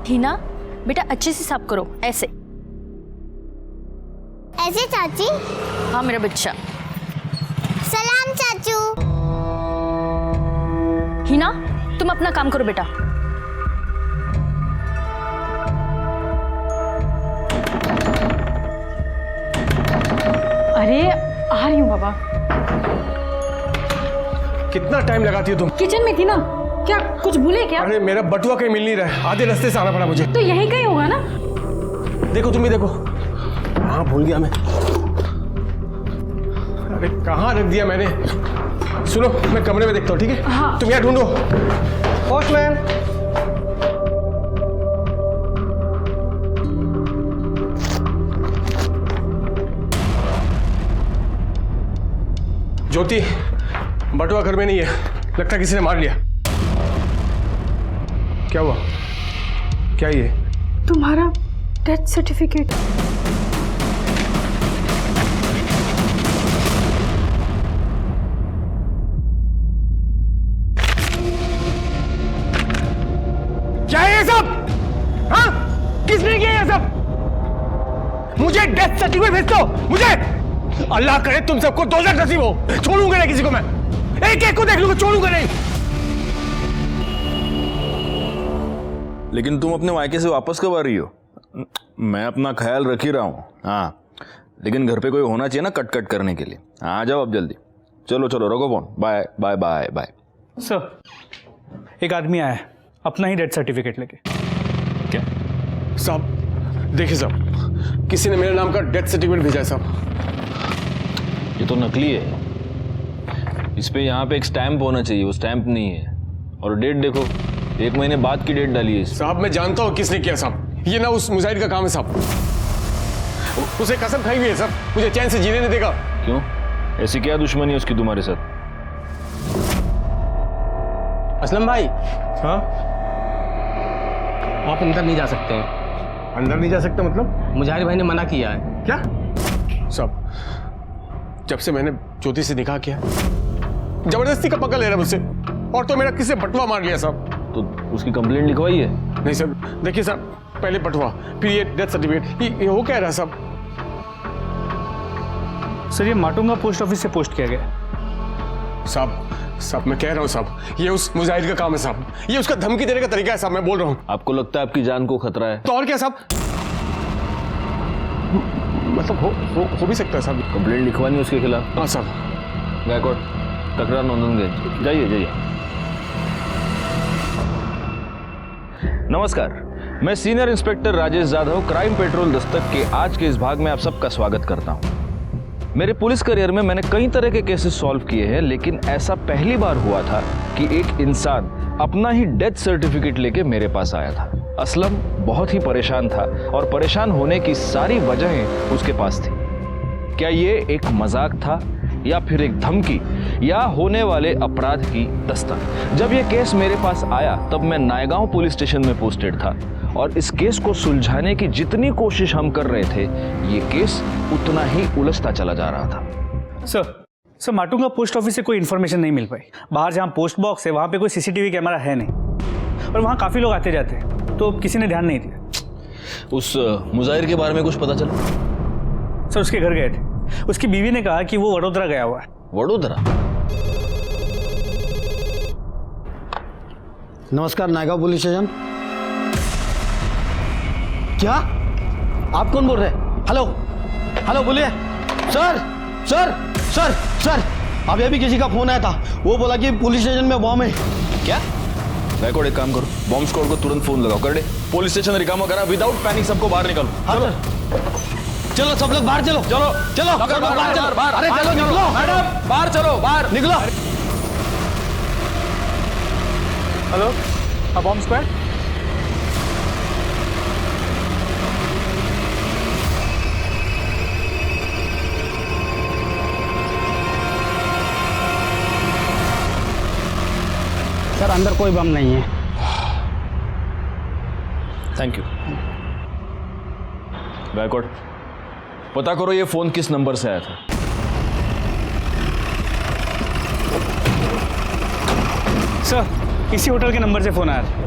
हिना बेटा अच्छे से साफ करो, ऐसे ऐसे चाची। हाँ मेरा बच्चा। सलाम चाचू। हिना तुम अपना काम करो बेटा। अरे आ रही हूँ बाबा। कितना टाइम लगाती हो तुम? किचन में थी ना। क्या कुछ भूले क्या? अरे मेरा बटुआ कहीं मिल नहीं रहा है, आधे रास्ते से आना पड़ा मुझे। तो यहीं कहीं होगा ना। देखो तुम भी देखो। हाँ भूल गया मैं। अरे कहाँ रख दिया मैंने? सुनो मैं कमरे में देखता हूँ, ठीक है? हाँ। तुम यहाँ ढूंढो। पोस्टमैन। ज्योति, बटुआ घर में नहीं है, लगता किसी ने मार लिया। क्या हुआ? क्या ये? तुम्हारा डेथ सर्टिफिकेट। क्या है ये सब? हाँ? किसने किया ये सब? मुझे डेथ सर्टिफिकेट भेज दो, मुझे। अल्लाह करे तुम सबको दोज़ख नसीब हो। छोड़ूंगा नहीं किसी को मैं, एक एक को देख लूंगा, छोड़ूंगा नहीं। लेकिन तुम अपने मायके से वापस कब आ रही हो? मैं अपना ख्याल रख ही रहा हूँ। हाँ लेकिन घर पे कोई होना चाहिए ना कट कट करने के लिए। हाँ आ जाओ अब जल्दी। चलो चलो रखो phone. Bye bye bye bye. Sir एक आदमी आया है अपना ही डेथ सर्टिफिकेट लेके। क्या? साहब देखिए साहब, किसी ने मेरे नाम का डेथ सर्टिफिकेट भेजा है साहब। ये तो नकली है। इस पे यहाँ पे एक स्टैंप होना चाहिए, वो स्टैंप नहीं है। और डेट देखो, 1 महीने बाद की डेट डाली है इस। साहब मैं जानता हूँ किसने किया साहब, ये ना उस मुजाहिद का काम है साहब। उसे कसम खाई हुई है साहब, मुझे चैन से जीने नहीं देगा। क्यों? ऐसी क्या दुश्मनी है उसकी तुम्हारे साथ? असलम भाई, हाँ आप अंदर नहीं जा सकते हैं। अंदर नहीं जा सकता मतलब? मुजाहिर भाई ने मना किया है। क्या? साहब जब से मैंने ज्योति से निकाह किया, जबरदस्ती का पकड़ ले रहा है मुझसे, और तो मेरा किससे बटवा मार लिया साहब। तो उसकी कंप्लेंट लिखवाई है? नहीं सर, देखिए साहब, पहले बटवा फिर ये डेथ सर्टिफिकेट, ये हो क्या रहा साहब? सर ये माटुंगा पोस्ट ऑफिस से पोस्ट किया गया। साहब मैं कह रहा हूँ साहब, ये उस मुजाहिद का काम है साहब, ये उसका धमकी देने का तरीका है साहब, मैं बोल रहा हूँ। आपको लगता है आपकी जान को खतरा है? तो और क्या साहब? मतलब हो भी सकता है साहब। कंप्लेंट लिखवानी है उसके खिलाफ? हाँ साहब। गायकवाड़ तकरार नोंदन, जाइए जाइए। नमस्कार, मैं senior inspector Rajesh Jadhav, crime petrol Dastak के आज के इस भाग में आप सबका स्वागत करता हूं। मेरे पुलिस करियर में मैंने कई तरह के केसेस सॉल्व किए हैं, लेकिन ऐसा पहली बार हुआ था कि एक इंसान अपना ही डेथ सर्टिफिकेट लेके मेरे पास आया था। असलम बहुत ही परेशान था और परेशान होने की सारी वजहें उसके पास थी। क्या ये एक मजाक था या फिर एक धमकी या होने वाले अपराध की दस्तक? जब यह केस मेरे पास आया तब मैं नायगांव पुलिस स्टेशन में पोस्टेड था और इस केस को सुलझाने की जितनी कोशिश हम कर रहे थे, ये केस उतना ही उलझता चला जा रहा था। सर माटुंगा पोस्ट ऑफिस से कोई इन्फॉर्मेशन नहीं मिल पाई। बाहर जहाँ पोस्ट बॉक्स है वहाँ पे कोई सीसीटीवी कैमरा है नहीं, और वहाँ काफ़ी लोग आते जाते हैं, तो किसी ने ध्यान नहीं दिया। उस मुजाहिर के बारे में कुछ पता चला? सर उसके घर गए थे, उसकी बीवी ने कहा कि वो वडोदरा गया हुआ है। वडोदरा? नमस्कार, नायगांव पुलिस स्टेशन। क्या? आप कौन बोल रहे हैं? हेलो हेलो बोलिए। सर सर सर सर अभी अभी किसी का फोन आया था, वो बोला कि पुलिस स्टेशन में बॉम्ब है। क्या? गायकवाड़ एक काम करो, बॉम्ब स्क्वाड को तुरंत फोन लगाओ। कर दे, पुलिस स्टेशन रिकामा करा, विदाउट पैनिक सबको बाहर निकालो। हाँ सर। चलो सब लोग बाहर चलो। चलो चलो बाहर चलो। अरे चलो निकलो मैडम, बाहर चलो, बाहर निकलो। Hello, bomb squad. सर अंदर कोई बम नहीं है। Thank you. गायकवाड़ पता करो ये फोन किस नंबर से आया था। सर इसी होटल के नंबर से फोन आया था।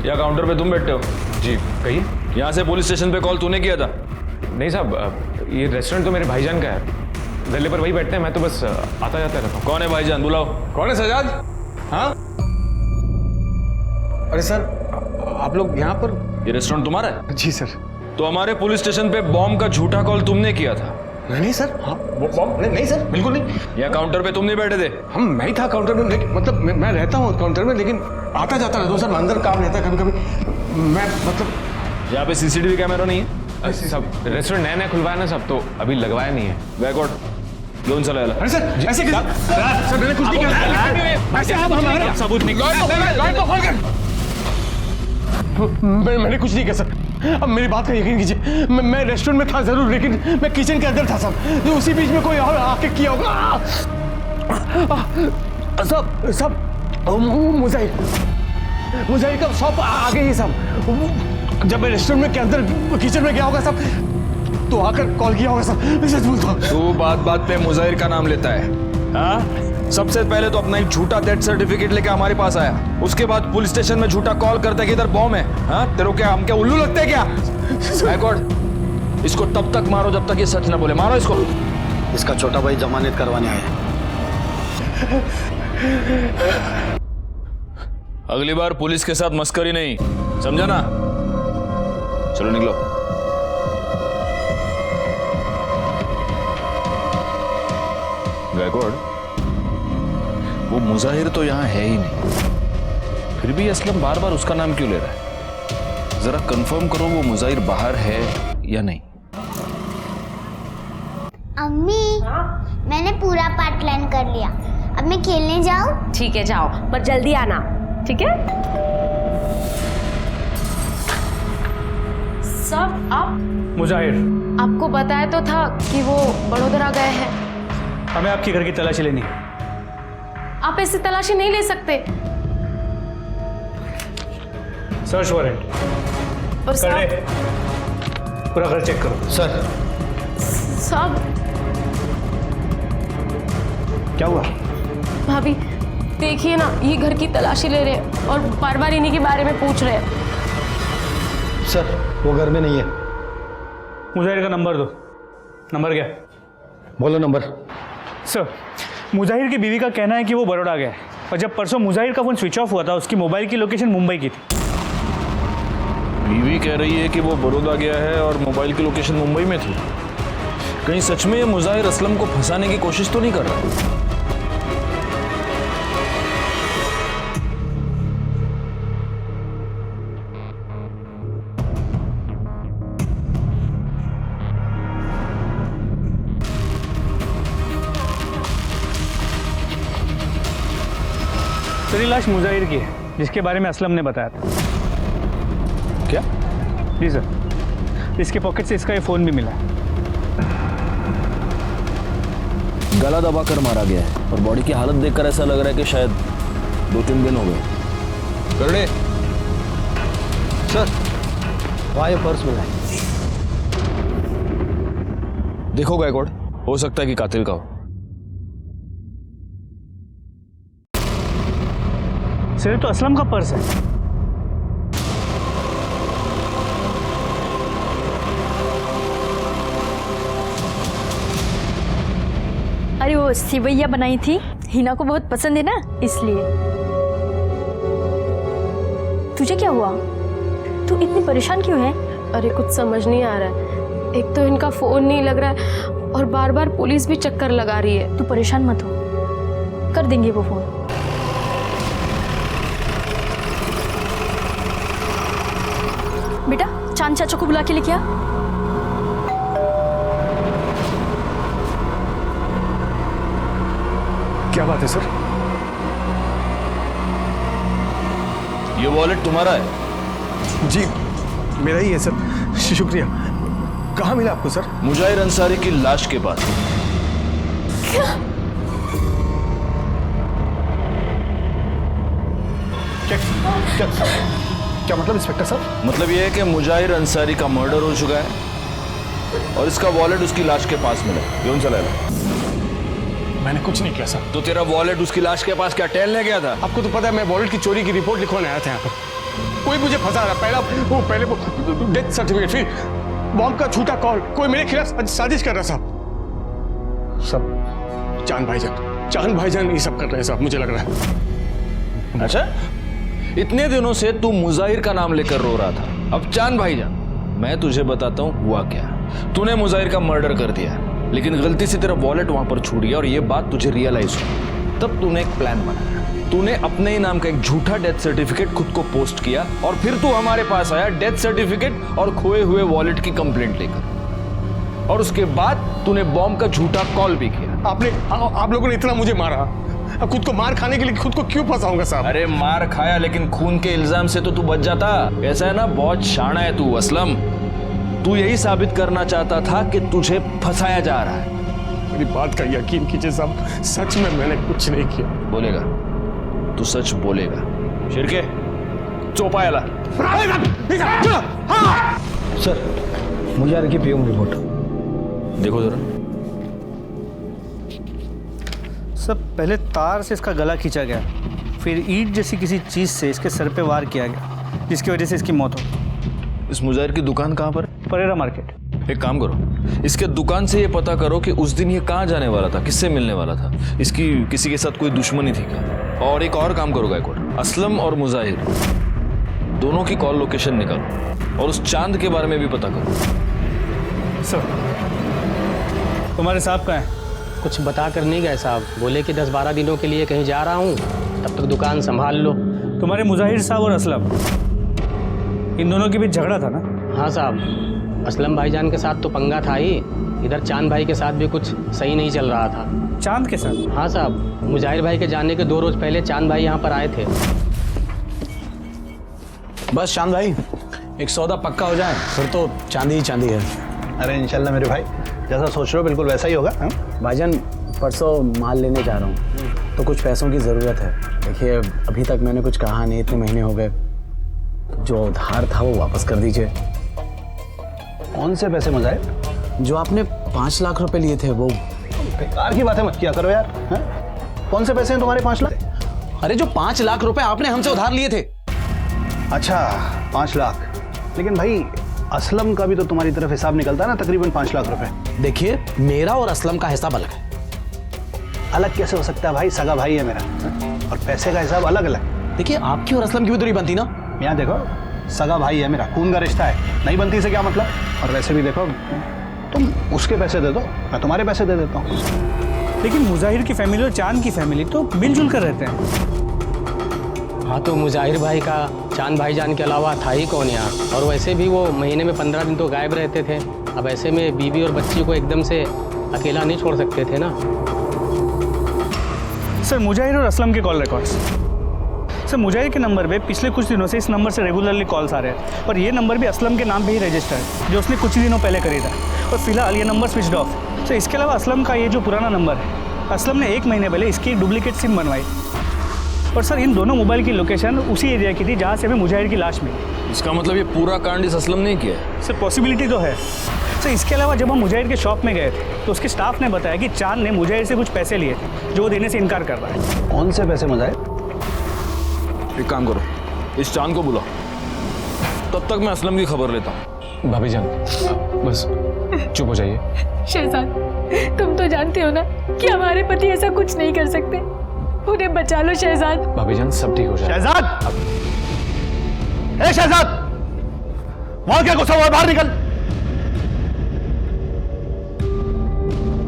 या काउंटर पे तुम बैठे हो? जी कहिए। यहाँ से पुलिस स्टेशन पे कॉल तूने किया था? नहीं साहब, ये रेस्टोरेंट तो मेरे भाईजान का है, गले पर वही बैठते हैं, मैं तो बस आता जाता रहता हूँ। कौन है भाईजान, बुलाओ। कौन है सजाद? हाँ? अरे सर, आप लोग यहाँ पर? ये रेस्टोरेंट तुम्हारा है? जी सर। तो हमारे पुलिस स्टेशन पे बॉम्ब का झूठा कॉल तुमने किया था? नहीं सर, हाँ बॉम्ब नहीं सर, बिल्कुल नहीं। या काउंटर पे तुम नहीं बैठे थे? मैं ही था काउंटर में, लेकिन मतलब मैं रहता हूँ काउंटर में, लेकिन आता जाता रहता हूँ सर, अंदर काम रहता है कभी कभी, मैं मतलब। यहाँ पे सीसीटीवी कैमरा नहीं है? सब रेस्टोरेंट नया खुलवाया ना सब, तो अभी लगवाया नहीं है। बैकवर्ड घेऊन चला याला. अरे सर ऐसे सर मैंने कुछ नहीं किया, ऐसे आप हमारा सबूत निकाल। मैंने कुछ नहीं किया सर, अब मेरी बात का यकीन कीजिए, मैं रेस्टोरेंट में था जरूर, लेकिन मैं किचन के अंदर था सर, तो उसी बीच में कोई और आके किया होगा। सब मुझे कब शॉप आगे ही सब, जब मैं रेस्टोरेंट में के अंदर किचन में गया होगा सब, तो आकर कॉल किया होगा सब, सच बोलता हूँ। तू बात पे मुजाहिर का नाम लेता है? हाँ, सबसे पहले तो अपना एक झूठा डेथ सर्टिफिकेट लेके हमारे पास आया, उसके बाद पुलिस स्टेशन में झूठा कॉल करता है कि इधर बॉम्ब है। हाँ, तेरे क्या हम क्या उल्लू लगते हैं क्या? बैकवर्ड, इसको तब तक मारो जब तक ये सच ना बोले, मारो इसको। इसका छोटा भाई जमानत करवाने आया। अगली बार पुलिस के साथ मस्करी नहीं, समझा ना? चलो निकलो। गायकवाड़, वो मुजाहिर तो यहां है ही नहीं, फिर भी असलम बार बार उसका नाम क्यों ले रहा है? जरा कंफर्म करो वो मुजाहिर बाहर है या नहीं। अम्मी, मैंने पूरा पार्ट प्लान कर लिया, अब मैं खेलने जाऊँ? ठीक है जाओ, पर जल्दी आना, ठीक है? सब आप मुजाहिर, आपको बताया तो था कि वो बड़ोदरा गए हैं। हमें आपके घर की तलाशी लेनी है। आप ऐसे तलाशी नहीं ले सकते। सर्च वारंट और कर ले, पूरा घर चेक करो। सर सब क्या हुआ? भाभी देखिए ना, ये घर की तलाशी ले रहे हैं और बार बार इन्हीं के बारे में पूछ रहे हैं। सर वो घर में नहीं है। मुजाहिर का नंबर दो। नंबर क्या? बोलो नंबर। सर, मुजाहिर की बीवी का कहना है कि वो बड़ौदा गया है, और जब परसों मुजाहिर का फोन स्विच ऑफ हुआ था, उसकी मोबाइल की लोकेशन मुंबई की थी। बीवी कह रही है कि वो बड़ौदा गया है और मोबाइल की लोकेशन मुंबई में थी। कहीं सच में ये मुजाहिर असलम को फंसाने की कोशिश तो नहीं कर रहा? तेरी लाश मुजाहिर की है, जिसके बारे में असलम ने बताया था। क्या? जी सर, इसके पॉकेट से इसका ये फोन भी मिला है। गला दबाकर मारा गया है और बॉडी की हालत देखकर ऐसा लग रहा है कि शायद 2-3 दिन हो गए। करड़े सर वहाँ ये पर्स मिला है। देखो गायकवाड़, हो सकता है कि कातिल का हो। सर, ये तो असलम का पर्स है। अरे वो सिवैया बनाई थी, हिना को बहुत पसंद है ना, इसलिए। तुझे क्या हुआ? तू इतनी परेशान क्यों है? अरे कुछ समझ नहीं आ रहा है, एक तो इनका फोन नहीं लग रहा है और बार बार पुलिस भी चक्कर लगा रही है। तू परेशान मत हो, कर देंगे वो फोन। बेटा, चांद चाचा को बुला के लेके आ। क्या बात है सर? ये वॉलेट तुम्हारा है? जी मेरा ही है सर, शुक्रिया। कहाँ मिला आपको सर? मुजाहिर अंसारी की लाश के पास। क्या मतलब इंस्पेक्टर साहब? मतलब ये है कि मुजाहिर अंसारी का मर्डर हो चुका है और इसका वॉलेट उसकी लाश के पास मिला। क्यों चला? मैंने कुछ नहीं किया सर। तो तेरा वॉलेट उसकी लाश के पास क्या टहलने गया था? आपको तो पता है मैं वॉलेट की चोरी की रिपोर्ट लिखवाने आया था यहाँ पर। कोई मुझे फंसा रहा, पहले वो डेथ सर्टिफिकेट, फिर बॉम्ब का झूठा कॉल, कोई मेरे खिलाफ साजिश कर रहा साहब। सब चांद भाईजान ये सब कर रहे हैं साहब, मुझे लग रहा है। अच्छा, इतने दिनों से तू मुजाहिर का नाम लेकर रो रहा था, अब चांद भाईजान। मैं तुझे बताता हूँ हुआ क्या। तूने मुजाहिर का मर्डर कर दिया, लेकिन गलती से तेरा वॉलेट वहां पर छूट गया और ये बात तुझे रियलाइज हुई। तब तूने एक प्लान बनाया, तूने अपने ही नाम का एक झूठा डेथ सर्टिफिकेट खुद को पोस्ट किया और फिर तू हमारे पास आया डेथ सर्टिफिकेट और खोए हुए वॉलेट की कंप्लेंट लेकर, और उसके बाद तूने बॉम्ब का झूठा कॉल भी किया। आप लोगों ने इतना मुझे मारा, अब खुद को मार खाने के लिए खुद को क्यों फंसाऊंगा साहब? अरे मार खाया, लेकिन खून के इल्जाम से तो तू बच जाता। ऐसा है ना, बहुत शाना है तू असलम। तू यही साबित करना चाहता था कि तुझे फंसाया जा रहा है। मेरी बात का यकीन कीजिए साहब, सच में मैंने कुछ नहीं किया। बोलेगा, तू सच बोलेगा। शिरके चौपायाला। सर, मुझे रखिए पीएम रिपोर्ट। देखो जरा। सब पहले तार से इसका गला खींचा गया, फिर ईंट जैसी किसी चीज़ से इसके सर पे वार किया गया, जिसकी वजह से इसकी मौत हो। इस मुजाहिर की दुकान कहाँ पर? परेरा मार्केट। एक काम करो, इसके दुकान से ये पता करो कि उस दिन ये कहाँ जाने वाला था, किससे मिलने वाला था, इसकी किसी के साथ कोई दुश्मनी थी क्या। और एक और काम करो गायकवाड़, असलम और मुजाहिर दोनों की कॉल लोकेशन निकालो और उस चांद के बारे में भी पता करो। सर, तुम्हारे साहब कहाँ हैं? कुछ बता कर नहीं गए साहब, बोले कि 10-12 दिनों के लिए कहीं जा रहा हूँ, तब तक दुकान संभाल लो। तुम्हारे मुजाहिर साहब और असलम, इन दोनों के बीच झगड़ा था ना? हाँ साहब, असलम भाईजान के साथ तो पंगा था ही, इधर चांद भाई के साथ भी कुछ सही नहीं चल रहा था। चांद के साथ? हाँ साहब, मुजाहिर भाई के जाने के 2 रोज पहले चांद भाई यहाँ पर आए थे। बस चांद भाई, एक सौदा पक्का हो जाए फिर तो चांदी ही चांदी है। अरे इंशाल्लाह मेरे भाई, जैसा सोच रहे हो बिल्कुल वैसा ही होगा। भाईजान, परसों माल लेने जा रहा हूँ तो कुछ पैसों की ज़रूरत है। देखिए, अभी तक मैंने कुछ कहा नहीं, इतने महीने हो गए, जो उधार था वो वापस कर दीजिए। कौन से पैसे मुजाहिर? जो आपने 5 लाख रुपए लिए थे वो। बेकार की बातें मत किया करो यार। हा? कौन से पैसे हैं तुम्हारे 5 लाख? अरे जो 5 लाख रुपए आपने हमसे उधार लिए थे। अच्छा, 5 लाख। लेकिन भाई असलम का भी तो तुम्हारी तरफ हिसाब निकलता है ना, तकरीबन 5 लाख रुपए। देखिए, मेरा और असलम का हिसाब अलग है। अलग कैसे हो सकता है भाई, सगा भाई है मेरा। और पैसे का हिसाब अलग अलग। देखिए, आपकी और असलम की भी तो नहीं बनती ना। यहाँ देखो, सगा भाई है मेरा, खून का रिश्ता है, नहीं बनती से क्या मतलब। और वैसे भी देखो, तुम उसके पैसे दे दो, मैं तुम्हारे पैसे दे देता हूँ। लेकिन मुजाहिर की फैमिली और चांद की फैमिली तो मिलजुल कर रहते हैं। हाँ, तो मुजाहिर भाई का चांद भाईजान के अलावा था ही कौन यहाँ। और वैसे भी वो महीने में 15 दिन तो गायब रहते थे। अब ऐसे में बीवी और बच्ची को एकदम से अकेला नहीं छोड़ सकते थे ना। सर, मुजाहिर और असलम के कॉल रिकॉर्ड्स। सर, मुजाहिर के नंबर पे पिछले कुछ दिनों से इस नंबर से रेगुलरली कॉल्स आ रहे हैं, और ये नंबर भी असलम के नाम पे ही रजिस्टर है, जो उसने कुछ ही दिनों पहले खरीदा, और फिलहाल ये नंबर स्विच्ड ऑफ। सर, इसके अलावा असलम का ये जो पुराना नंबर है, असलम ने 1 महीने पहले इसकी डुप्लीकेट सिम बनवाई। और सर, इन दोनों मोबाइल की लोकेशन उसी एरिया की थी जहाँ से हमें मुजाहिर की लाश मिली। इसका मतलब ये पूरा कांड इस असलम ने किया है? सर, पॉसिबिलिटी तो है। सर, इसके अलावा जब हम मुजाहिर के शॉप में गए थे तो उसके स्टाफ ने बताया कि चांद ने मुजाहिर से कुछ पैसे लिए थे, जो वो देने से इनकार कर रहा है। कौन से पैसे मुजाहिर? एक काम करो, इस चांद को बुलाओ, तब तक मैं असलम की खबर लेता हूँ। भाभी जान, बस चुप हो जाइए। शहजाद, तुम तो जानते हो ना कि हमारे पति ऐसा कुछ नहीं कर सकते। उन्हें बचा लो शहजाद। भाभी जान, सब ठीक हो जाएगा। शहजाद! ए शहजाद! वहां क्या गुस्सा हुआ, बाहर निकल।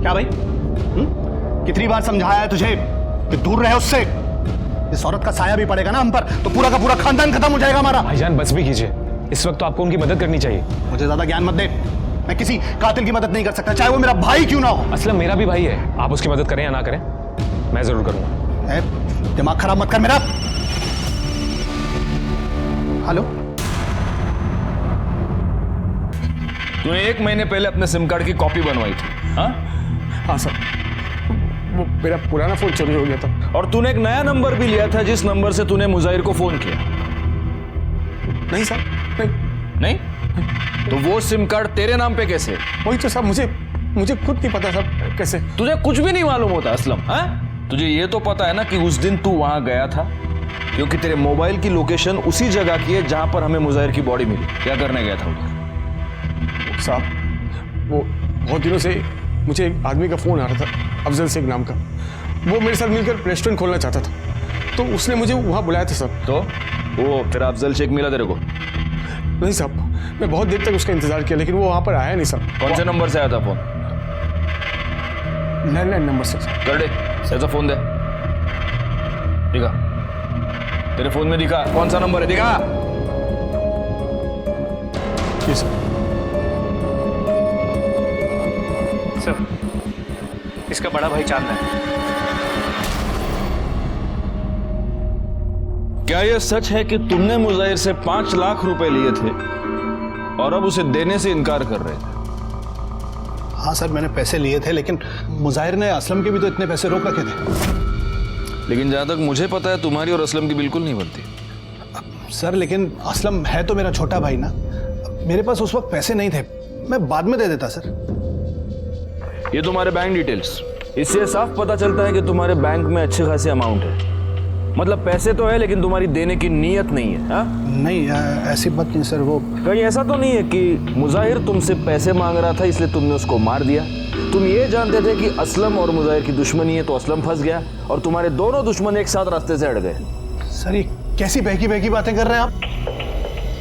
क्या भाई? कितनी बार समझाया है तुझे कि दूर रहे उससे। इस औरत का साया भी पड़ेगा ना हम पर तो पूरा का पूरा खानदान खत्म हो जाएगा हमारा। भाईजान, बस भी कीजिए, इस वक्त तो आपको उनकी मदद करनी चाहिए। मुझे ज्यादा ज्ञान मत दे, मैं किसी कातिल की मदद नहीं कर सकता, चाहे वो मेरा भाई क्यों ना हो। असलम मेरा भी भाई है, आप उसकी मदद करें या ना करें, मैं जरूर करूंगा। दिमाग खराब मत कर मेरा। हेलो, तूने 1 महीने पहले अपने सिम कार्ड की कॉपी बनवाई थी? हाँ हाँ सर, वो मेरा पुराना फोन चोरी हो गया था। और तूने एक नया नंबर भी लिया था, जिस नंबर से तूने मुजाहिर को फोन किया? नहीं सर, नहीं? तो वो सिम कार्ड तेरे नाम पे कैसे? वही तो साहब, मुझे खुद नहीं पता साहब कैसे। तुझे कुछ भी नहीं मालूम होता असलम? हाँ, तुझे ये तो पता है ना कि उस दिन तू वहां गया था, क्योंकि तेरे मोबाइल की लोकेशन उसी जगह की है जहां पर हमें मुजाहिर की बॉडी मिली। क्या करने गया था उधर? साहब वो बहुत दिनों से मुझे एक आदमी का फोन आ रहा था, अफजल शेख नाम का। वो मेरे साथ मिलकर रेस्टोरेंट खोलना चाहता था, तो उसने मुझे वहाँ बुलाया था साहब। तो वो फिर अफजल शेख मिला तेरे को? नहीं साहब, मैं बहुत देर तक उसका इंतजार किया, लेकिन वो वहाँ पर आया नहीं साहब। कौन से नंबर से आया था फोन? लैंडलाइन नंबर से। कर दे, ऐसा फोन दे, दिखा तेरे फोन में, दिखा कौन सा नंबर है, दिखा। जी सर। सर, इसका बड़ा भाई चांद है। क्या यह सच है कि तुमने मुजाहिर से 5 लाख रुपए लिए थे और अब उसे देने से इनकार कर रहे थे? हाँ सर, मैंने पैसे लिए थे, लेकिन मुजाहिर ने असलम के भी तो इतने पैसे रोक रखे थे। लेकिन जहां तक मुझे पता है तुम्हारी और असलम की बिल्कुल नहीं बनती। सर लेकिन असलम है तो मेरा छोटा भाई ना, मेरे पास उस वक्त पैसे नहीं थे, मैं बाद में दे देता सर। ये तुम्हारे बैंक डिटेल्स, इससे साफ पता चलता है कि तुम्हारे बैंक में अच्छे खासे अमाउंट है। मतलब पैसे तो है लेकिन तुम्हारी देने की नीयत नहीं है। हा? नहीं ऐसी बात नहीं सर। वो कहीं ऐसा तो नहीं है कि मुजाहिर तुमसे पैसे मांग रहा था इसलिए तुमने उसको मार दिया? तुम ये जानते थे कि असलम और मुजाहिर की दुश्मनी है तो असलम फंस गया और तुम्हारे दोनों दुश्मन एक साथ रास्ते से हट गए। सर ये कैसी बहकी बहकी बातें कर रहे हैं आप?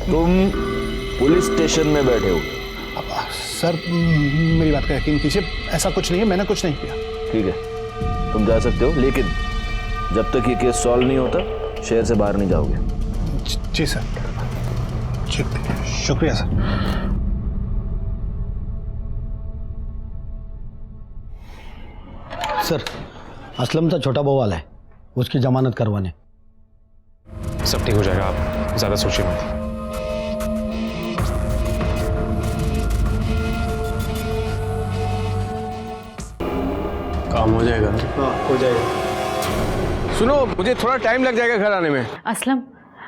तुम पुलिस स्टेशन में बैठे हो। सर मेरी बात का यकीन कीजिए, ऐसा कुछ नहीं है, मैंने कुछ नहीं किया। ठीक है, तुम जा सकते हो, लेकिन जब तक ये केस सॉल्व नहीं होता शहर से बाहर नहीं जाओगे। जी सर, शुक्रिया सर। सर असलम था छोटा बवाल है, उसकी जमानत करवाने। सब ठीक हो जाएगा, आप ज्यादा सोचिए मत। काम हो जाएगा। हाँ हो जाएगा। सुनो, मुझे थोड़ा टाइम लग जाएगा घर आने में। असलम,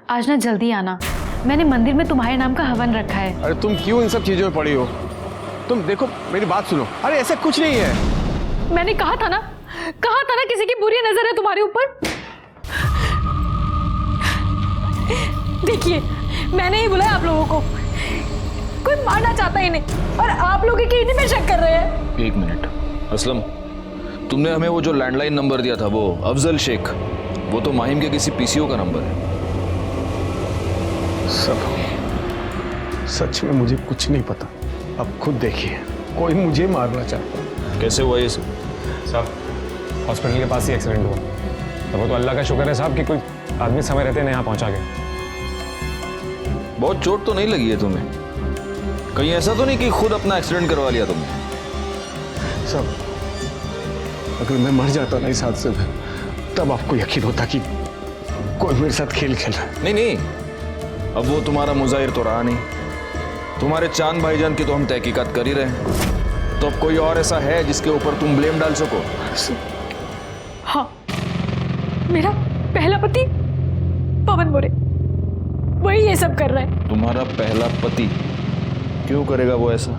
आज ना जल्दी आना, मैंने मंदिर में तुम्हारे नाम का हवन रखा है। अरे तुम क्यों इन सब चीजों में पड़ी हो? तुम देखो मेरी बात सुनो। अरे ऐसा कुछ नहीं है। मैंने कहा था ना किसी की बुरी नजर है तुम्हारे ऊपर। देखिए, मैंने ही बुलाया आप लोगों को, कोई मारना चाहता ही नहीं और आप लोग ही इन्हीं में शक कर रहे हैं। 1 मिनट, असलम तुमने हमें वो जो लैंडलाइन नंबर दिया था वो अफजल शेख, वो तो माहिम के किसी पीसीओ का नंबर है। सच में मुझे कुछ नहीं पता। अब खुद देखिए, कोई मुझे मारना चाहता है। कैसे हुआ ये सब? साहब हॉस्पिटल के पास ही एक्सीडेंट हुआ, तो वो तो अल्लाह का शुक्र है साहब कि कोई आदमी समय रहते यहाँ पहुँचा गया। बहुत चोट तो नहीं लगी है तुम्हें? कहीं ऐसा तो नहीं कि खुद अपना एक्सीडेंट करवा लिया तुमने? सब अगर मैं मर जाता ना इस हादसे में, तब आपको यकीन होता कि कोई मेरे साथ खेल खेला। नहीं, अब वो तुम्हारा मुजाहिर तो रहा नहीं, तुम्हारे चांद भाईजान की तो हम तहकीकात कर ही रहे हैं। तो अब कोई और ऐसा है जिसके ऊपर तुम ब्लेम डाल सको? हाँ, मेरा पहला पति पवन मोरे, वही ये सब कर रहा है। तुम्हारा पहला पति? क्यों करेगा वो ऐसा?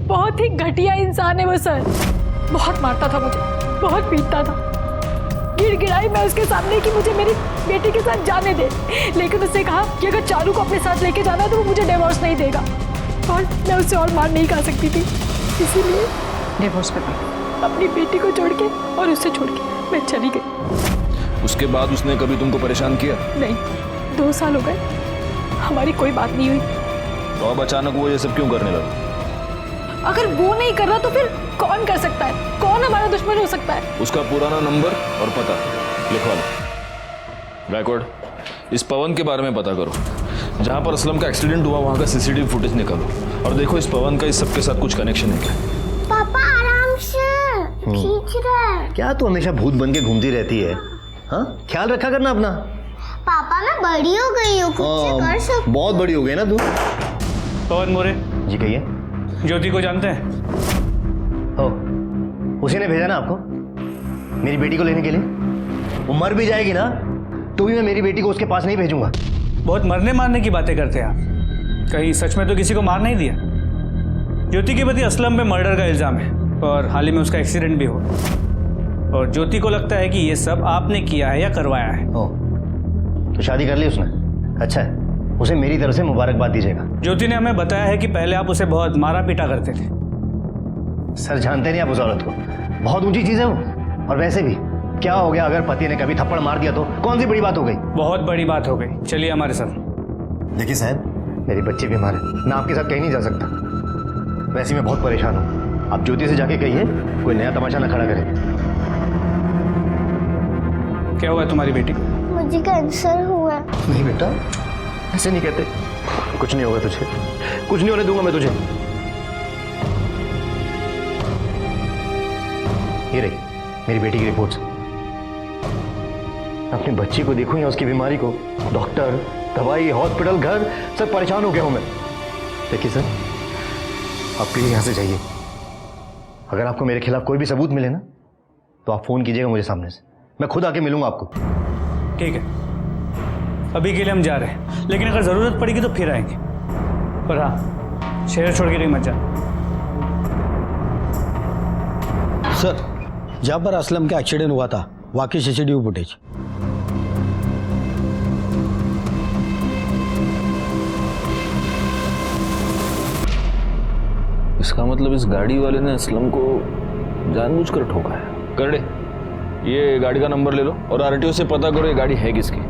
बहुत ही घटिया इंसान है वो सर। बहुत मारता था मुझे, बहुत पीटता था। गिड़गिड़ाई मैं उसके सामने कि मुझे मेरी बेटी के साथ जाने दे, लेकिन उसने कहा कि अगर चारू को अपने साथ लेके जाना है तो वो मुझे डिवोर्स नहीं देगा, और मैं उससे और मार नहीं खा सकती थी, इसीलिए डिवोर्स पे अपनी बेटी को छोड़ के और उससे छोड़ के मैं चली गई। उसके बाद उसने कभी तुमको परेशान किया? नहीं, 2 साल हो गए, हमारी कोई बात नहीं हुई। तो अब अचानक वो ये सब क्यों करने लगा? अगर वो नहीं कर रहा तो फिर कौन कर सकता है? कौन हमारा दुश्मन हो सकता है? उसका पुराना नंबर और पता लिखवा लो। गायकवाड़, इस पवन के बारे में पता करो। जहां पर असलम का एक्सीडेंट हुआ वहां का सीसीटीवी फुटेज निकालो और देखो इस पवन का इस सब के साथ कुछ कनेक्शन है क्या। पापा आराम से, खींच रहा है। क्या तू हमेशा भूत बन के घूमती रहती है? हाँ, ख्याल रखा करना अपना। पापा मैं बड़ी हो गई हूँ, खुद से कर सकती। बहुत बड़ी हो गई ना तू। पवन मोरे जी कहिए। ज्योति को जानते हैं? ओ, उसी ने भेजा ना आपको मेरी बेटी को लेने के लिए? वो मर भी जाएगी ना तो भी मैं मेरी बेटी को उसके पास नहीं भेजूंगा। बहुत मरने मारने की बातें करते हैं आप, कहीं सच में तो किसी को मार नहीं दिया? ज्योति के पति असलम पे मर्डर का इल्जाम है और हाल ही में उसका एक्सीडेंट भी हुआ, और ज्योति को लगता है कि ये सब आपने किया है या करवाया है। तो शादी कर ली उसने? अच्छा है, उसे मेरी तरफ से मुबारकबाद दीजिएगा। ज्योति ने हमें बताया है कि पहले आप उसे बहुत मारा पीटा करते थे। सर जानते नहीं आप उस औरत को, बहुत ऊंची चीज है वो। और वैसे भी क्या हो गया अगर पति ने कभी थप्पड़ मार दिया तो कौन सी बड़ी बात हो गई? बहुत बड़ी बात हो गई। चलिए हमारे साथ। देखिए साहब, मेरी बच्ची बीमार है, मैं आपके साथ कहीं नहीं जा सकता। वैसे मैं बहुत परेशान हूँ, आप ज्योति से जाके कहिए कोई नया तमाशा ना खड़ा करे। क्या हुआ तुम्हारी बेटी को? मुझे कैंसर हुआ है। नहीं बेटा, ऐसे नहीं कहते। कुछ नहीं होगा तुझे, कुछ नहीं होने दूंगा मैं तुझे। ये रही मेरी बेटी की रिपोर्ट्स। अपनी बच्ची को देखूं या उसकी बीमारी को, डॉक्टर, दवाई, हॉस्पिटल, घर, सब परेशान हो गया हूं मैं। देखिए सर, आप प्लीज यहां से जाइए। अगर आपको मेरे खिलाफ कोई भी सबूत मिले ना तो आप फोन कीजिएगा मुझे सामने से, मैं खुद आके मिलूंगा आपको। ठीक है, अभी के लिए हम जा रहे हैं, लेकिन अगर जरूरत पड़ेगी तो फिर आएंगे। पर हाँ, शहर छोड़ के कहीं मत जा। सर, जहाँ पर असलम का एक्सीडेंट हुआ था वहाँ की CCTV फुटेज। इसका मतलब इस गाड़ी वाले ने असलम को जानबूझकर ठोका है। करड़े, ये गाड़ी का नंबर ले लो और RTO से पता करो ये गाड़ी है किसकी।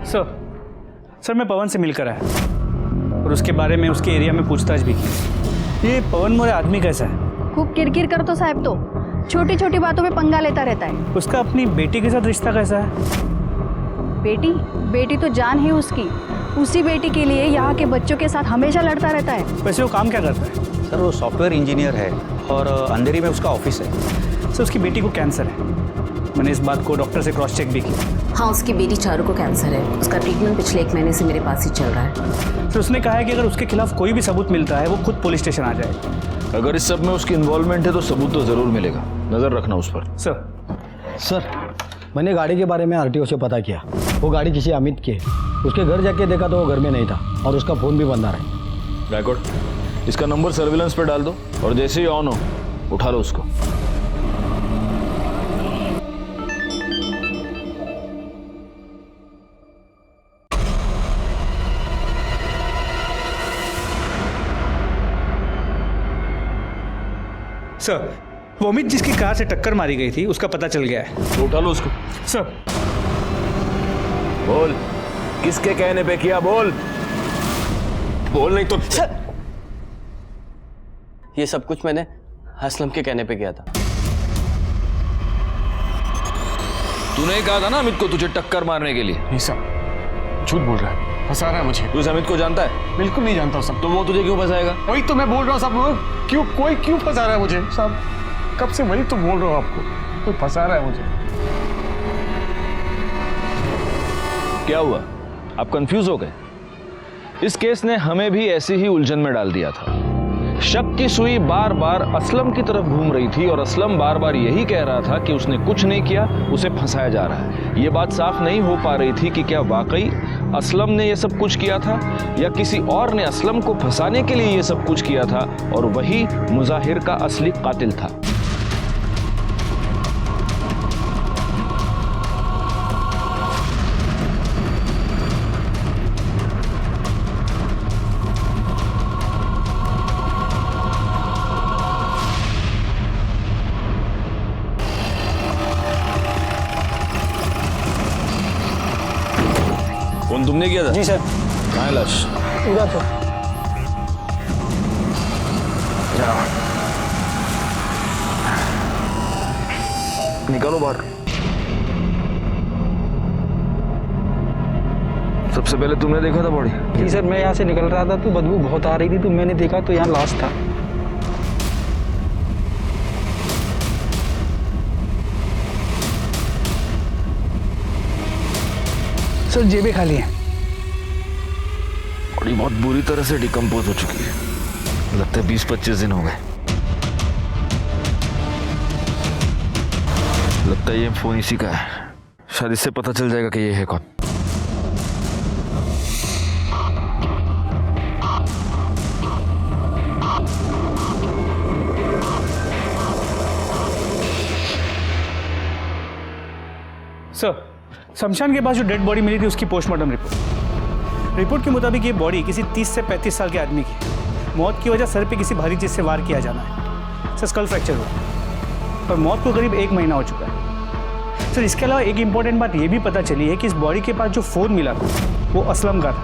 सर मैं पवन से मिलकर आया और उसके बारे में उसके एरिया में पूछताछ भी की। ये पवन मोरे आदमी कैसा है? खूब किरकिर कर तो साहब, तो छोटी छोटी बातों में पंगा लेता रहता है। उसका अपनी बेटी के साथ रिश्ता कैसा है? बेटी तो जान है उसकी। उसी बेटी के लिए यहाँ के बच्चों के साथ हमेशा लड़ता रहता है। वैसे वो काम क्या करता है? सर वो सॉफ्टवेयर इंजीनियर है और अंधेरी में उसका ऑफिस है। सर उसकी बेटी को कैंसर है, मैंने इस बात को डॉक्टर से क्रॉस चेक भी किया। हाँ, उसकी बेटी चारू को कैंसर है। उसका ट्रीटमेंट पिछले 1 महीने से मेरे पास ही चल रहा है। तो उसने कहा है कि अगर उसके खिलाफ कोई भी सबूत मिलता है वो खुद पुलिस स्टेशन आ जाए। अगर इस सब में उसकी इन्वॉल्वमेंट है तो सबूत तो जरूर मिलेगा, नजर रखना उस पर। सर मैंने गाड़ी के बारे में RTO से पता किया, वो गाड़ी किसी अमित की है। उसके घर जाके देखा तो वो घर में नहीं था और उसका फ़ोन भी बंद आ रहा है। गायकवाड़, इसका नंबर सर्विलेंस पे डाल दो और जैसे ही ऑन हो उठा लो उसको। सर वो अमित जिसकी कार से टक्कर मारी गई थी उसका पता चल गया है। तो उठा लो उसको। सर बोल, किसके कहने पे किया? बोल नहीं तो। ये सब कुछ मैंने असलम के कहने पे किया था। तूने कहा था ना अमित को तुझे टक्कर मारने के लिए। नहीं साहब, झूठ बोल रहा है, फंसा रहा है मुझे। तू इस अमित को जानता है? बिल्कुल नहीं जानता साहब। तो वो तुझे क्यों फंसाएगा? वही तो मैं बोल रहा हूँ साहब, कोई क्यों फंसा रहा है मुझे साहब? कब से वही तो बोल रहा हूँ आपको, कोई फंसा रहा है मुझे। क्या हुआ, आप कंफ्यूज हो गए? इस केस ने हमें भी ऐसे ही उलझन में डाल दिया था। शक की सुई बार बार असलम की तरफ घूम रही थी और असलम बार बार यही कह रहा था कि उसने कुछ नहीं किया, उसे फंसाया जा रहा है। यह बात साफ नहीं हो पा रही थी कि क्या वाकई असलम ने यह सब कुछ किया था या किसी और ने असलम को फंसाने के लिए यह सब कुछ किया था और वही मुजाहिर का असली कातिल था। फोन तुमने किया था? जी सर। कहाँ है लाश? उधर तो। निकालो बाहर। सबसे पहले तुमने देखा था बॉडी? जी सर, मैं यहाँ से निकल रहा था तो बदबू बहुत आ रही थी तो मैंने देखा तो यहाँ लाश था। सर जेबें खाली हैं। बॉडी बहुत बुरी तरह से डिकम्पोज हो चुकी है, लगता है 20-25 दिन हो गए। लगता है ये फोन इसी का है, शायद इससे पता चल जाएगा कि ये है कौन। शमशान के पास जो डेड बॉडी मिली थी उसकी पोस्टमार्टम रिपोर्ट के मुताबिक ये बॉडी किसी 30 से 35 साल के आदमी की मौत की वजह सर पे किसी भारी चीज से वार किया जाना है। सर स्कल फ्रैक्चर हुआ और मौत को करीब 1 महीना हो चुका है। सर इसके अलावा एक इंपॉर्टेंट बात ये भी पता चली है कि इस बॉडी के पास जो फ़ोन मिला था वो असलम का था।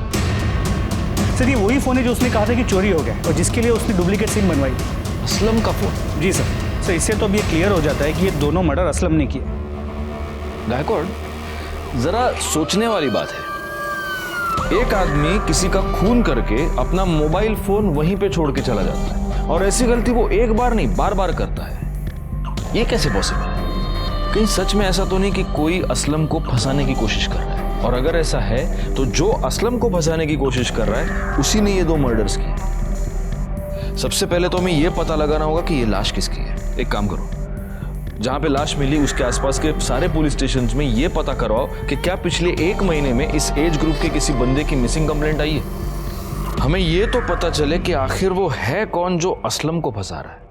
सर ये वही फ़ोन है जो उसने कहा था कि चोरी हो गया और जिसके लिए उसने डुप्लीकेट सिम बनवाई थी। असलम का फोन? जी सर इससे तो अब ये क्लियर हो जाता है कि ये दोनों मर्डर असलम ने किए। गायकवाड़, जरा सोचने वाली बात है। एक आदमी किसी का खून करके अपना मोबाइल फोन वहीं पे छोड़ के चला जाता है और ऐसी गलती वो एक बार नहीं बार बार करता है। ये कैसे पॉसिबल है? कहीं सच में ऐसा तो नहीं कि कोई असलम को फंसाने की कोशिश कर रहा है? और अगर ऐसा है तो जो असलम को फंसाने की कोशिश कर रहा है उसी ने ये 2 मर्डर्स किए। सबसे पहले तो हमें ये पता लगाना होगा कि ये लाश किसकी है। एक काम करो, जहां पे लाश मिली उसके आसपास के सारे पुलिस स्टेशंस में ये पता करवाओ कि क्या पिछले 1 महीने में इस एज ग्रुप के किसी बंदे की मिसिंग कंप्लेंट आई है। हमें ये तो पता चले कि आखिर वो है कौन जो असलम को फंसा रहा है।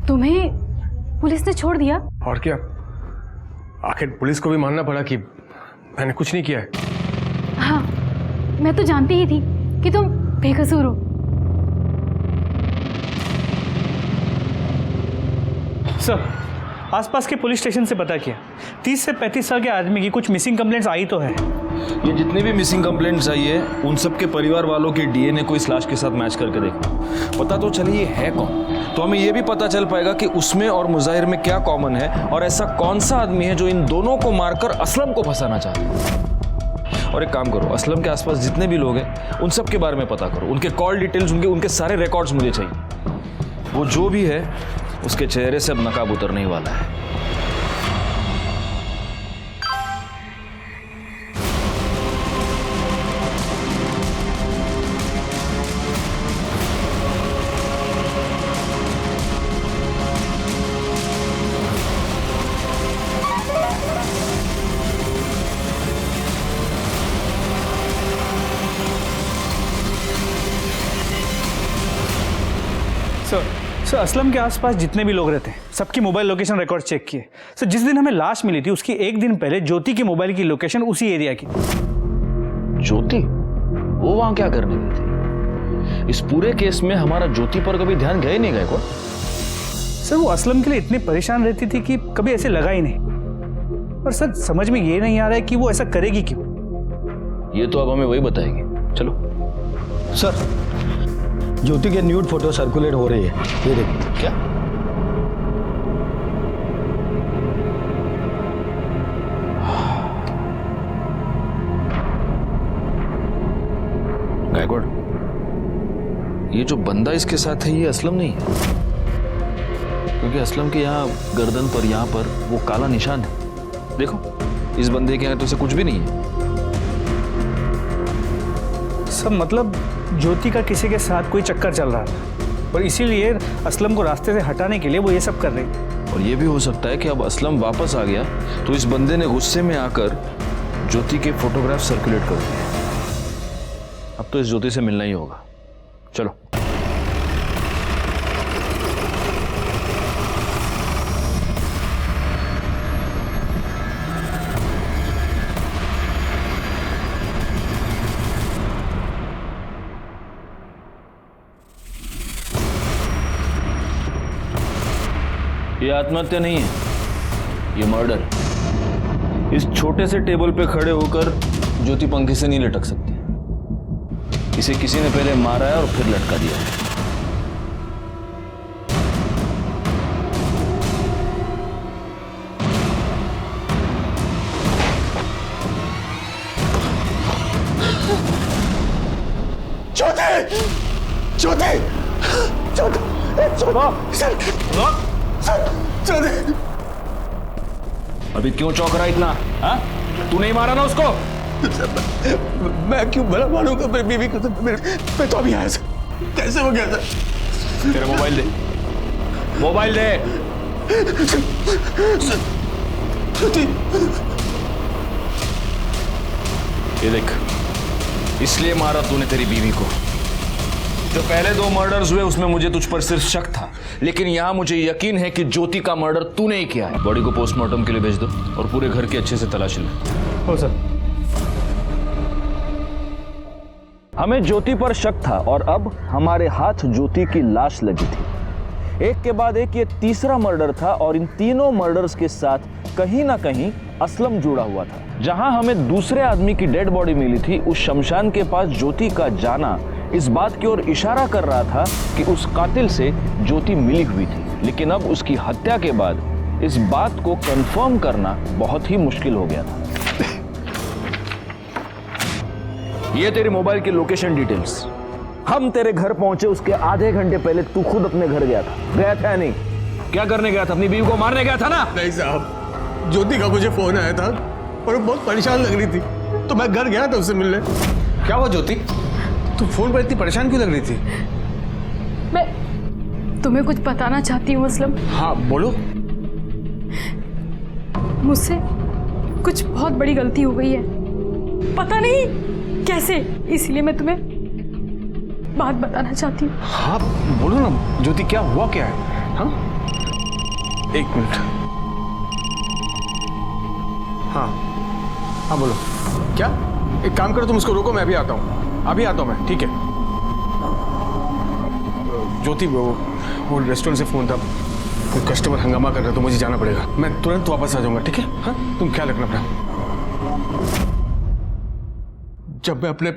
तुम्हें पुलिस ने छोड़ दिया? और क्या, आखिर पुलिस को भी मानना पड़ा कि मैंने कुछ नहीं किया है। हाँ, मैं तो जानती ही थी कि तुम बेकसूर हो। सर आसपास के पुलिस स्टेशन से पता किया 30 से 35 साल के आदमी की कुछ मिसिंग कंप्लेंट्स आई तो है। ये जितनी भी मिसिंग कंप्लेंट्स आई है उन सब के परिवार वालों के डीएनए को इस लाश के साथ मैच करके देखो, पता तो चले ये है कौन। तो हमें ये भी पता चल पाएगा कि उसमें और मुजाहिर में क्या कॉमन है और ऐसा कौन सा आदमी है जो इन दोनों को मारकर असलम को फंसाना चाहता है। और एक काम करो, असलम के आसपास जितने भी लोग हैं उन सब के बारे में पता करो, उनके कॉल डिटेल्स, उनके सारे रिकॉर्ड्स मुझे चाहिए। वो जो भी है उसके चेहरे से अब नकाब उतरने ही वाला है। सर असलम के आसपास जितने भी लोग रहते हैं सबकी मोबाइल लोकेशन रिकॉर्ड चेक किए। सर जिस दिन हमें लाश मिली थी उसकी 1 दिन पहले ज्योति की मोबाइल की लोकेशन उसी एरिया की। ज्योति? वो वहां क्या करने गई थी? इस पूरे केस में हमारा ज्योति पर कभी ध्यान गया ही नहीं गया। सर वो असलम के लिए इतनी परेशान रहती थी कि कभी ऐसे लगा ही नहीं। और सर समझ में ये नहीं आ रहा है कि वो ऐसा करेगी क्यों। ये तो अब हमें वही बताएगी। चलो। सर ज्योति के न्यूड फोटो सर्कुलेट हो रही है, ये देखिए। क्या? गायकवाड़, ये जो बंदा इसके साथ है ये असलम नहीं है, क्योंकि असलम के यहाँ गर्दन पर, यहाँ पर वो काला निशान है। देखो, इस बंदे के यहाँ तो से कुछ भी नहीं है। सब मतलब ज्योति का किसी के साथ कोई चक्कर चल रहा था और इसीलिए असलम को रास्ते से हटाने के लिए वो ये सब कर रही। और ये भी हो सकता है कि अब असलम वापस आ गया तो इस बंदे ने गुस्से में आकर ज्योति के फोटोग्राफ सर्कुलेट कर दिए। अब तो इस ज्योति से मिलना ही होगा। चलो। ये आत्महत्या नहीं है, ये मर्डर है। इस छोटे से टेबल पे खड़े होकर ज्योति पंखे से नहीं लटक सकती। इसे किसी ने पहले मारा है और फिर लटका दिया है। ज्योति! ज्योति! अभी क्यों चौंक रहा इतना? हाँ? तू नहीं मारा ना उसको? मैं क्यों भला मारूंगा मेरी बीवी को? मैं तो अभी आया सर। कैसे हो गया था? तेरा मोबाइल दे, मोबाइल दे। ज्योति, ये देख, इसलिए मारा तूने तेरी बीवी को। जो पहले 2 मर्डर्स हुए उसमें मुझे तुझ पर सिर्फ शक था, लेकिन यहां मुझे यकीन है कि ज्योति का मर्डर तूने ही किया है। बॉडी को पोस्टमार्टम के लिए भेज दो और पूरे घर की अच्छे से तलाशी ले। हो सर। हमें ज्योति पर शक था और अब हमारे हाथ ज्योति की लाश लगी थी। एक के बाद एक ये तीसरा मर्डर था और इन तीनों मर्डर्स के साथ कहीं ना कहीं असलम जुड़ा हुआ था। जहां हमें दूसरे आदमी की डेड बॉडी मिली थी, उस शमशान के पास ज्योति का जाना इस बात की ओर इशारा कर रहा था कि उस कातिल से ज्योति मिली हुई थी। लेकिन अब उसकी हत्या के बाद इस बात को कंफर्म करना बहुत ही मुश्किल हो गया था। ये तेरे मोबाइल की लोकेशन डिटेल्स। हम तेरे घर पहुंचे उसके आधे घंटे पहले तू खुद अपने घर गया था या नहीं? क्या करने गया था? अपनी बीवी को मारने गया था ना? नहीं साहब, ज्योति का मुझे फोन आया था और वो बहुत परेशान लग रही थी, तो मैं घर गया था उससे मिलने। क्या हुआ ज्योति? तू फोन पर इतनी परेशान क्यों लग रही थी? मैं तुम्हें कुछ बताना चाहती हूँ असलम। हाँ बोलो। मुझसे कुछ बहुत बड़ी गलती हो गई है, पता नहीं कैसे, इसलिए मैं तुम्हें बात बताना चाहती हूँ। हाँ बोलो ना ज्योति, क्या हुआ क्या है? हाँ 1 मिनट। हाँ हाँ बोलो। क्या? एक काम करो, तुम उसको रोको, मैं अभी आता हूँ। अभी आता हूँ मैं, ठीक है? ज्योति, वो रेस्टोरेंट से फोन था, कोई कस्टमर हंगामा कर रहा, तो मुझे जाना पड़ेगा। मैं तुरंत वापस आ जाऊंगा, ठीक है? हाँ तुम ख्याल रखना अपना। जब मैं अपने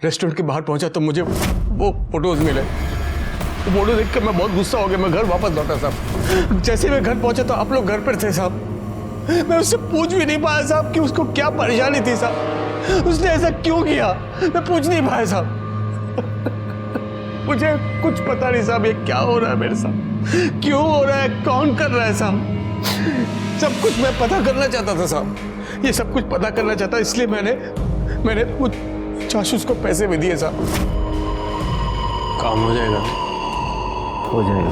रेस्टोरेंट के बाहर पहुंचा तो मुझे वो फोटोज मिले। वो फोटो देख कर मैं बहुत गुस्सा हो गया। मैं घर वापस लौटा साहब। जैसे मैं घर पहुंचा तो आप लोग घर पर थे साहब। मैं उससे पूछ भी नहीं पाया साहब कि उसको क्या परेशानी थी साहब, उसने ऐसा क्यों किया, मैं पूछ नहीं पाया साहब। मुझे कुछ पता नहीं साहब, ये क्या हो रहा है मेरे साथ, क्यों हो रहा है, कौन कर रहा है साहब। सब कुछ मैं पता करना चाहता था साहब, ये सब कुछ पता करना चाहता, इसलिए मैंने कुछ जासूस को पैसे भी दिए साहब। काम हो जाएगा, हो जाएगा,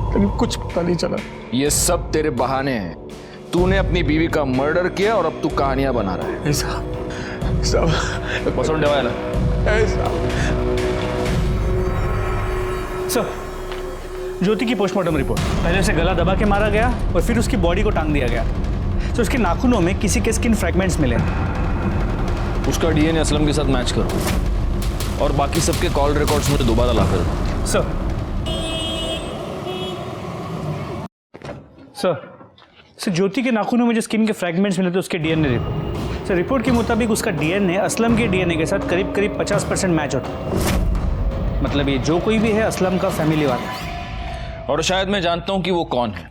लेकिन कुछ पता नहीं चला। ये सब तेरे बहाने हैं। तूने अपनी बीवी का मर्डर किया और अब तू कहानियां बना रहा है। सब पसंद है सर, ज्योति की पोस्टमार्टम रिपोर्ट। पहले उसे गला दबा के मारा गया और फिर उसकी बॉडी को टांग दिया गया। तो उसके नाखूनों में किसी के स्किन फ्रैगमेंट्स मिले। उसका डीएनए असलम के साथ मैच करो और बाकी सबके कॉल रिकॉर्ड्स मुझे दोबारा ला कर दो। सर ज्योति के नाखूनों में जो स्किन के फ्रैगमेंट्स मिले थे उसके डीएनए रिपोर्ट। सर रिपोर्ट के मुताबिक उसका डीएनए असलम के डीएनए के साथ करीब 50% मैच होता। मतलब ये जो कोई भी है असलम का फैमिली वाला है। और शायद मैं जानता हूं कि वो कौन है।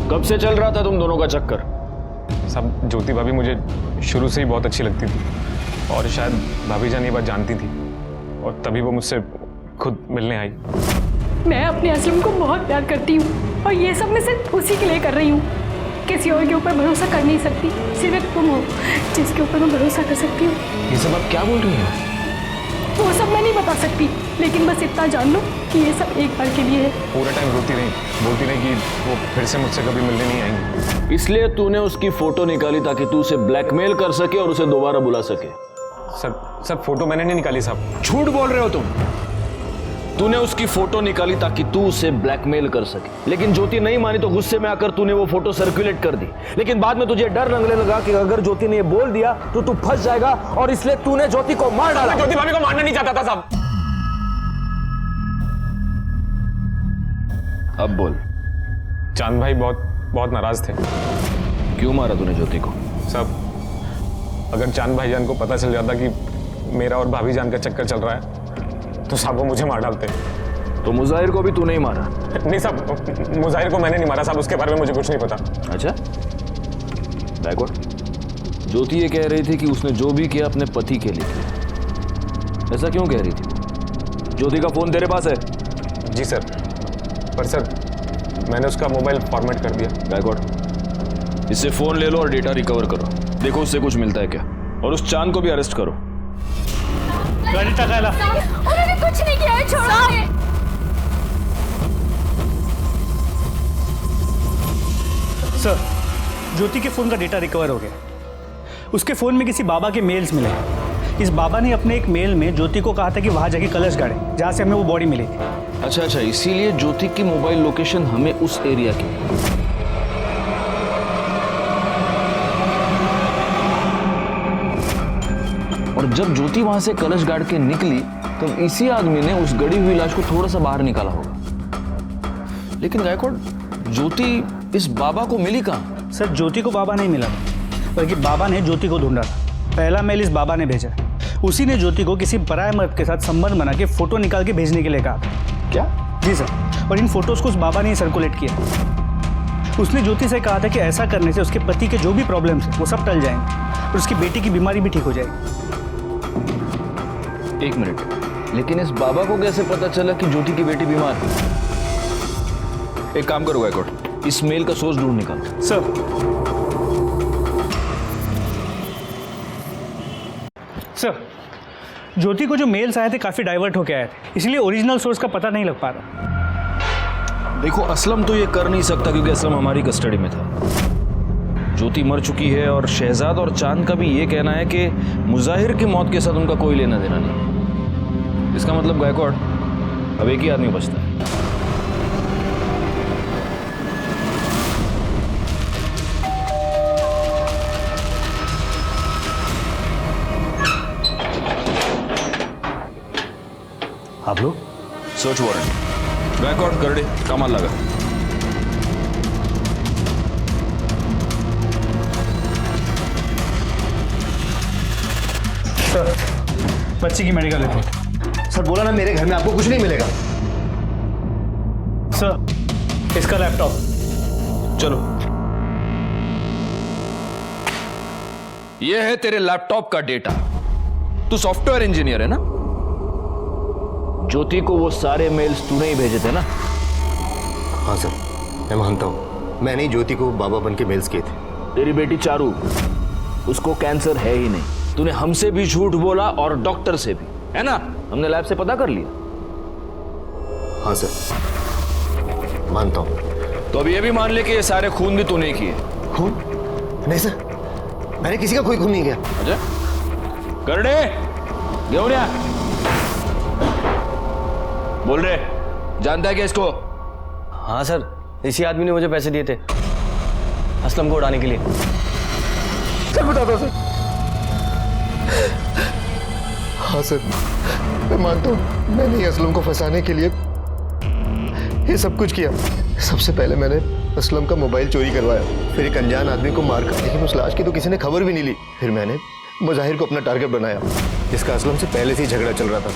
कब से चल रहा था तुम दोनों का चक्कर? सब ज्योति भाभी मुझे शुरू से ही बहुत अच्छी लगती थी और शायद भाभी जान ये बात जानती थी और तभी वो मुझसे खुद मिलने आई। मैं अपने असलम को बहुत प्यार करती हूँ और ये सब मैं सिर्फ उसी के लिए कर रही हूँ। किसी और के ऊपर भरोसा कर नहीं सकती, सिर्फ एक तुम हो जिसके ऊपर मैं भरोसा कर सकती हूँ। ये सब आप क्या बोल रही हैं? वो सब मैं नहीं बता सकती, लेकिन बस इतना जान लो कि ये सब एक बार के लिए है। पूरा टाइम रोती रही, बोलती रही कि वो फिर से मुझसे कभी मिलने नहीं आएंगी। इसलिए तूने उसकी फोटो निकाली ताकि तू उसे ब्लैकमेल कर सके और उसे दोबारा बुला सके। सर फोटो मैंने नहीं निकाली साहब। झूठ बोल रहे हो तुम। तूने उसकी फोटो निकाली ताकि तू उसे ब्लैकमेल कर सके, लेकिन ज्योति नहीं मानी तो गुस्से में आकर तूने वो फोटो सर्कुलेट कर दी। लेकिन बाद में तुझे डर लगने लगा कि अगर ज्योति ने ये बोल दिया तो तू फंस जाएगा और इसलिए तूने ज्योति को मार डाला। ज्योति भाभी को मारना नहीं चाहता था साहब। अब बोल। चांद भाई बहुत नाराज थे। क्यों मारा तूने ज्योति को? साहब अगर चांद भाईजान को पता चल जाता कि मेरा और भाभी जान का चक्कर चल रहा है तो साहब वो मुझे मार डालते। तो मुजाहिर को भी तू नहीं मारा? नहीं साहब, मुजाहिर को मैंने नहीं मारा साहब, उसके बारे में मुझे कुछ नहीं पता। अच्छा बैकवर्ड। ज्योति ये कह रही थी कि उसने जो भी किया अपने पति के लिए किया। ऐसा क्यों कह रही थी? ज्योति का फोन तेरे पास है? जी सर, पर सर मैंने उसका मोबाइल फॉर्मेट कर दिया। बैकवर्ड, इससे फोन ले लो और डेटा रिकवर करो, देखो उससे कुछ मिलता है क्या, और उस चांद को भी अरेस्ट करो। गाड़ी टकाला। उन्होंने कुछ नहीं किया है, छोड़ो। सर, ज्योति के फोन का डेटा रिकवर हो गया। उसके फोन में किसी बाबा के मेल्स मिले। इस बाबा ने अपने एक मेल में ज्योति को कहा था कि वहां जाके कलश गाड़े जहां से हमें वो बॉडी मिली थी। अच्छा अच्छा, इसीलिए ज्योति की मोबाइल लोकेशन हमें उस एरिया की। और जब ज्योति वहां से कलश गाड़ के निकली तो इसी आदमी ने उस गड़ी हुई लाश को थोड़ा सा बाहर निकाला होगा। लेकिन गायकवाड़, ज्योति इस बाबा को मिली कहां? सर, ज्योति को बाबा नहीं मिला, बल्कि बाबा ने ज्योति को ढूंढा था। पहला मेल इस बाबा ने भेजा। उसी ने ज्योति को किसी पराये मर्द के साथ संबंध बना के फोटो निकाल के भेजने के लिए कहा था। क्या? जी सर, और इन फोटोज को उस बाबा ने सर्कुलेट किया। उसने ज्योति से कहा था कि ऐसा करने से उसके पति के जो भी प्रॉब्लम्स हैं वो सब टल जाएंगे और उसकी बेटी की बीमारी भी ठीक हो जाएगी। एक मिनट, लेकिन इस बाबा को कैसे पता चला कि ज्योति की बेटी बीमार है? एक काम करो गायकवाड़, इस मेल का सोर्स ढूंढ निकालो। सर, ज्योति को जो मेल्स आए थे काफी डाइवर्ट होके आए थे, इसलिए ओरिजिनल सोर्स का पता नहीं लग पा रहा। देखो, असलम तो ये कर नहीं सकता क्योंकि असलम हमारी कस्टडी में था। ज्योति मर चुकी है और शहजाद और चांद का भी ये कहना है कि मुजाहिर की मौत के साथ उनका कोई लेना देना नहीं। इसका मतलब गायकवाड़, अब एक ही आदमी बचता है। आप लोग? सर्च वारंट गायकवाड़ कर दे, कमाल लगा। सर, बच्ची की मेडिकल रिपोर्ट। सर, बोला ना मेरे घर में आपको कुछ नहीं मिलेगा। सर, इसका लैपटॉप। चलो, ये है तेरे लैपटॉप का डेटा। तू सॉफ्टवेयर इंजीनियर है ना? ज्योति को वो सारे मेल्स तूने ही भेजे थे ना? हाँ सर, मैं मानता हूँ। मैंने ही ज्योति को बाबा बन के मेल्स किए थे। तेरी बेटी चारू, उसको कैंसर है ही नहीं। तूने हमसे भी झूठ बोला और डॉक्टर से भी, है ना? हमने लैब से पता कर लिया। हाँ सर, मानता हूँ। तो अब ये भी मान ले कि ये सारे खून भी तूने किए। खून? नहीं सर, मैंने किसी का कोई खून नहीं किया। अच्छा, कर दे, घेऊन या। बोल रहे, जानता है क्या इसको? हाँ सर, इसी आदमी ने मुझे पैसे दिए थे असलम को उड़ाने के लिए। सर बता दो सर। हाँ सर, मैं मानता हूँ मैंने असलम को फंसाने के लिए ये सब कुछ किया। सबसे पहले मैंने असलम का मोबाइल चोरी करवाया, फिर एक अनजान आदमी को मारकर, लेकिन उस लाश की तो किसी ने खबर भी नहीं ली। फिर मैंने मुजाहिर को अपना टारगेट बनाया, जिसका असलम से पहले से ही झगड़ा चल रहा था।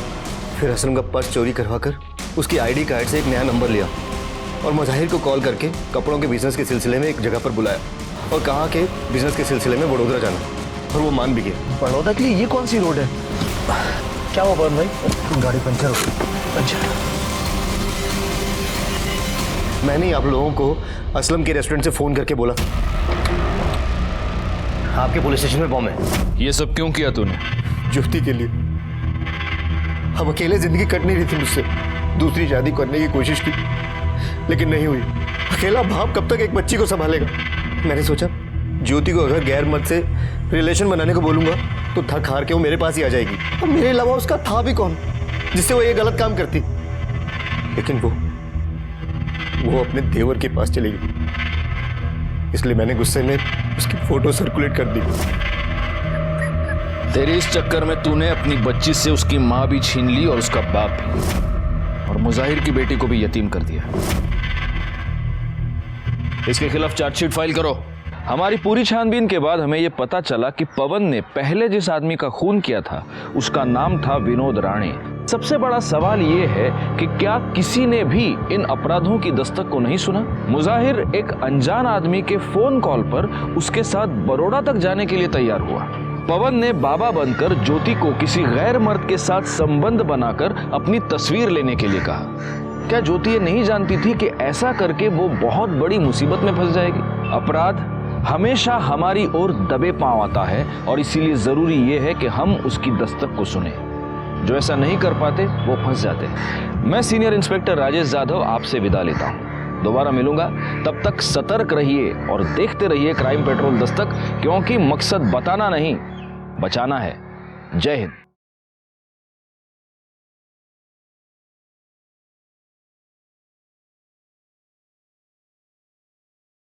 फिर असलम का पर्स चोरी करवाकर उसकी आईडी कार्ड से एक नया नंबर लिया और मुजाहिर को कॉल करके कपड़ों के बिजनेस के सिलसिले में एक जगह पर बुलाया और कहा कि बिजनेस के सिलसिले में वडोदरा जाना, और वो मान भी गए। बड़ौदा के लिए ये कौन सी रोड है? क्या हुआ पवन भाई? गाड़ी पंचर हो गई। अच्छा, मैंने ही आप लोगों को असलम के रेस्टोरेंट से फोन करके बोला आपके पुलिस स्टेशन में बॉम्ब है। ये सब क्यों किया तूने? ज्योति के लिए। हम अकेले जिंदगी कट नहीं रही थी मुझसे। दूसरी शादी करने की कोशिश की लेकिन नहीं हुई। अकेला बाप कब तक एक बच्ची को संभालेगा? मैंने सोचा ज्योति को अगर गैर मर्द से रिलेशन बनाने को बोलूंगा तो थक हार के वो मेरे पास ही आ जाएगी, और मेरे अलावा उसका था भी कौन जिससे वो ये गलत काम करती। लेकिन वो अपने देवर के पास चली गई, इसलिए मैंने गुस्से में उसकी फोटो सर्कुलेट कर दी। तेरे इस चक्कर में तूने अपनी बच्ची से उसकी माँ भी छीन ली और उसका बाप भी, और मुजाहिर की बेटी को भी यतीम कर दिया। इसके खिलाफ चार्जशीट फाइल करो। हमारी पूरी छानबीन के बाद हमें यह पता चला कि पवन ने पहले जिस आदमी का खून किया था उसका नाम था विनोद राणे। सबसे बड़ा सवाल यह है कि क्या किसी ने भी इन अपराधों की दस्तक को नहीं सुना? मुजाहिर एक अनजान आदमी के फोन कॉल पर उसके साथ बड़ौदा तक जाने के लिए तैयार हुआ। पवन ने बाबा बनकर ज्योति को किसी गैर मर्द के साथ संबंध बनाकर अपनी तस्वीर लेने के लिए कहा। क्या ज्योति ये नहीं जानती थी कि ऐसा करके वो बहुत बड़ी मुसीबत में फंस जाएगी? अपराध हमेशा हमारी ओर दबे पांव आता है और इसीलिए जरूरी यह है कि हम उसकी दस्तक को सुने। जो ऐसा नहीं कर पाते वो फंस जाते हैं। मैं सीनियर इंस्पेक्टर राजेश जाधव आपसे विदा लेता हूं। दोबारा मिलूंगा, तब तक सतर्क रहिए और देखते रहिए क्राइम पेट्रोल दस्तक, क्योंकि मकसद बताना नहीं, बचाना है। जय हिंद।